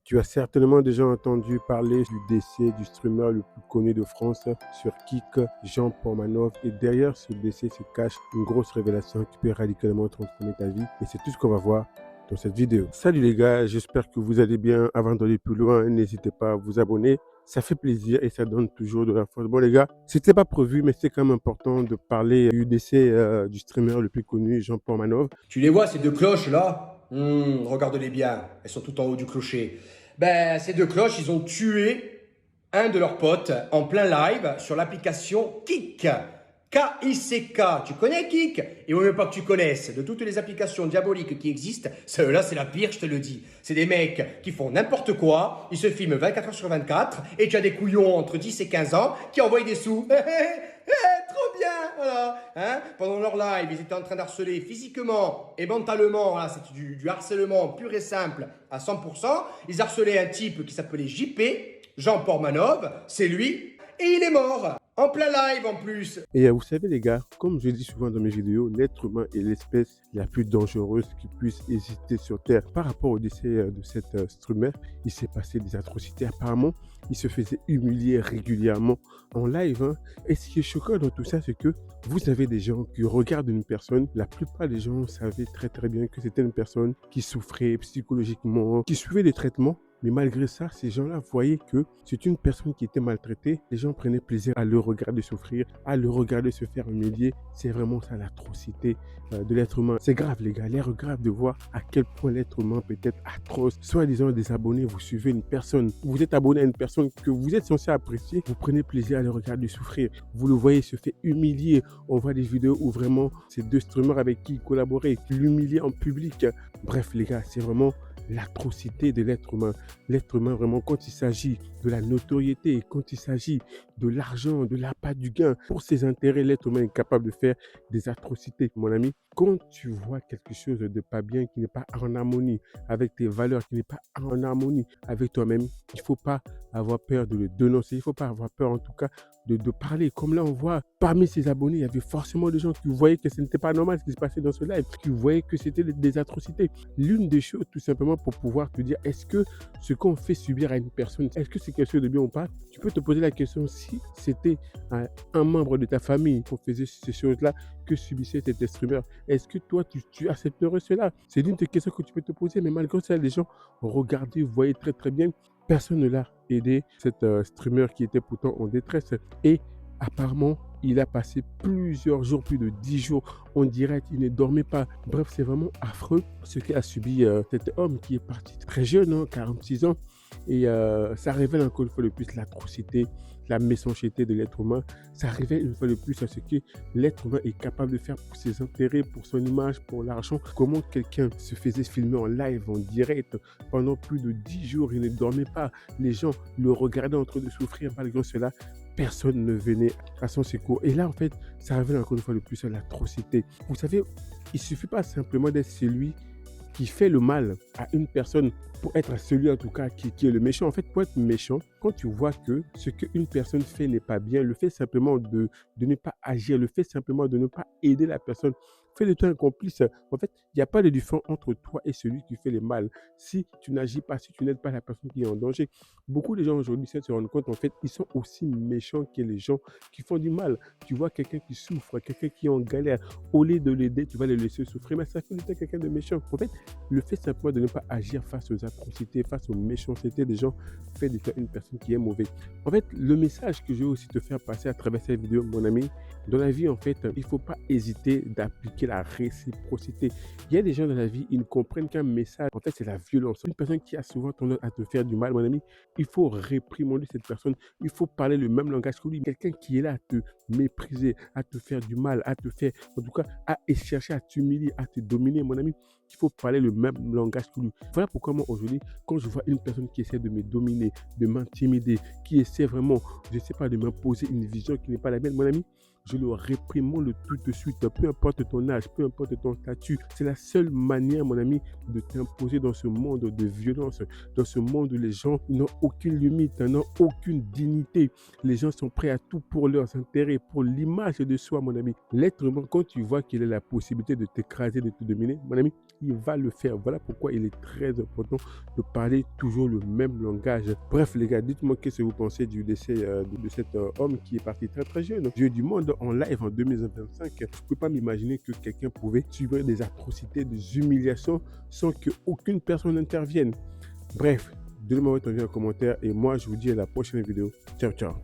Tu as certainement déjà entendu parler du décès du streamer le plus connu de France sur Kik, Jean Pormanov. Et derrière ce décès se cache une grosse révélation qui peut radicalement transformer ta vie. Et c'est tout ce qu'on va voir dans cette vidéo. Salut les gars, j'espère que vous allez bien. Avant d'aller plus loin, n'hésitez pas à vous abonner. Ça fait plaisir et ça donne toujours de la force. Bon les gars, c'était pas prévu, mais c'est quand même important de parler du décès du streamer le plus connu, Jean Pormanov. Tu les vois, ces deux cloches là? Regarde-les bien, elles sont tout en haut du clocher. Ben, ces deux cloches, ils ont tué un de leurs potes en plein live sur l'application Kik. K-I-C-K. Tu connais Kik? Et oui, même pas que tu connaisses. De toutes les applications diaboliques qui existent, celle-là, c'est la pire, je te le dis. C'est des mecs qui font n'importe quoi, ils se filment 24 heures sur 24, et tu as des couillons entre 10 et 15 ans qui envoient des sous. Trop bien, voilà. Hein, pendant leur live, ils étaient en train d'harceler physiquement et mentalement. Voilà, c'est du harcèlement pur et simple à 100%. Ils harcelaient un type qui s'appelait JP, Jean Pormanov, c'est lui, et il est mort. En plein live en plus. Et vous savez les gars, comme je dis souvent dans mes vidéos, l'être humain est l'espèce la plus dangereuse qui puisse exister sur Terre. Par rapport au décès de cet streamer, il s'est passé des atrocités. Apparemment, il se faisait humilier régulièrement en live. Et ce qui est choquant dans tout ça, c'est que vous avez des gens qui regardent une personne. La plupart des gens savaient très très bien que c'était une personne qui souffrait psychologiquement, qui suivait des traitements. Mais malgré ça, ces gens-là voyaient que c'est une personne qui était maltraitée. Les gens prenaient plaisir à le regarder souffrir, à le regarder se faire humilier. C'est vraiment ça l'atrocité de l'être humain. C'est grave les gars, l'air grave de voir à quel point l'être humain peut être atroce. Soi-disant des abonnés, vous suivez une personne, vous êtes abonné à une personne que vous êtes censé apprécier, vous prenez plaisir à le regarder souffrir. Vous le voyez se fait humilier. On voit des vidéos où vraiment ces deux streamers avec qui il collaborait, qui l'humiliaient en public. Bref les gars, c'est vraiment l'atrocité de l'être humain. L'être humain, vraiment, quand il s'agit de la notoriété, quand il s'agit de l'argent, de l'appât du gain, pour ses intérêts, l'être humain est capable de faire des atrocités. Mon ami, quand tu vois quelque chose de pas bien, qui n'est pas en harmonie avec tes valeurs, qui n'est pas en harmonie avec toi-même, il ne faut pas avoir peur de le dénoncer, il ne faut pas avoir peur en tout cas de parler. Comme là, on voit parmi ses abonnés, il y avait forcément des gens qui voyaient que ce n'était pas normal ce qui se passait dans ce live, qui voyaient que c'était des atrocités. L'une des choses, tout simplement, pour pouvoir te dire, est-ce que ce qu'on fait subir à une personne, est-ce que c'est quelque chose de bien ou pas? Tu peux te poser la question si c'était un membre de ta famille qui faisait ces choses-là, que subissait cet streamer. Est-ce que toi, tu accepterais cela? C'est l'une des questions que tu peux te poser, mais malgré ça, les gens regardaient, voyaient très très bien. Personne ne l'a aidé, cet streamer qui était pourtant en détresse. Et apparemment, il a passé plusieurs jours, plus de 10 jours en direct, il ne dormait pas. Bref, c'est vraiment affreux ce qu'a subi cet homme qui est parti très jeune, 46 ans. Et ça révèle encore une fois de plus l'atrocité, la méchanceté de l'être humain. Ça révèle une fois de plus à ce que l'être humain est capable de faire pour ses intérêts, pour son image, pour l'argent. Comment quelqu'un se faisait filmer en live, en direct, pendant plus de 10 jours, il ne dormait pas. Les gens le regardaient en train de souffrir. Malgré cela, personne ne venait à son secours. Et là, en fait, ça révèle encore une fois de plus l'atrocité. Vous savez, il ne suffit pas simplement d'être celui qui fait le mal à une personne pour être celui en tout cas qui est le méchant. En fait, pour être méchant, quand tu vois que ce qu'une personne fait n'est pas bien, le fait simplement de ne pas agir, le fait simplement de ne pas aider la personne, fait de toi un complice. En fait, il n'y a pas de différence entre toi et celui qui fait le mal. Si tu n'agis pas, si tu n'aides pas la personne qui est en danger, beaucoup de gens aujourd'hui se rendent compte, en fait, ils sont aussi méchants que les gens qui font du mal. Tu vois quelqu'un qui souffre, quelqu'un qui est en galère, au lieu de l'aider, tu vas le laisser souffrir, mais ça fait de toi quelqu'un de méchant. En fait, le fait simplement de ne pas agir face aux atrocités, face aux méchancetés des gens, fait de toi une personne qui est mauvaise. En fait, le message que je veux aussi te faire passer à travers cette vidéo, mon ami, dans la vie, en fait, il ne faut pas hésiter d'appliquer la réciprocité. Il y a des gens dans la vie, ils ne comprennent qu'un message. En fait, c'est la violence. Une personne qui a souvent tendance à te faire du mal, mon ami, il faut réprimander cette personne. Il faut parler le même langage que lui. Quelqu'un qui est là à te mépriser, à te faire du mal, à te faire, en tout cas, à chercher à t'humilier, à te dominer, mon ami, il faut parler le même langage que lui. Voilà pourquoi moi, aujourd'hui, quand je vois une personne qui essaie de me dominer, de m'intimider, qui essaie vraiment, je ne sais pas, de m'imposer une vision qui n'est pas la mienne, mon ami, je le réprimande tout de suite, peu importe ton âge, peu importe ton statut. C'est la seule manière, mon ami, de t'imposer dans ce monde de violence, dans ce monde où les gens n'ont aucune limite, n'ont aucune dignité. Les gens sont prêts à tout pour leurs intérêts, pour l'image de soi, mon ami. L'être humain, quand tu vois qu'il a la possibilité de t'écraser, de te dominer, mon ami, il va le faire. Voilà pourquoi il est très important de parler toujours le même langage. Bref, les gars, dites-moi qu'est-ce que vous pensez du décès de cet homme qui est parti très très jeune. Dieu du monde en live en 2025. Je ne peux pas m'imaginer que quelqu'un pouvait subir des atrocités, des humiliations sans qu'aucune personne n'intervienne. Bref, donnez-moi votre avis en commentaire et moi je vous dis à la prochaine vidéo. Ciao, ciao.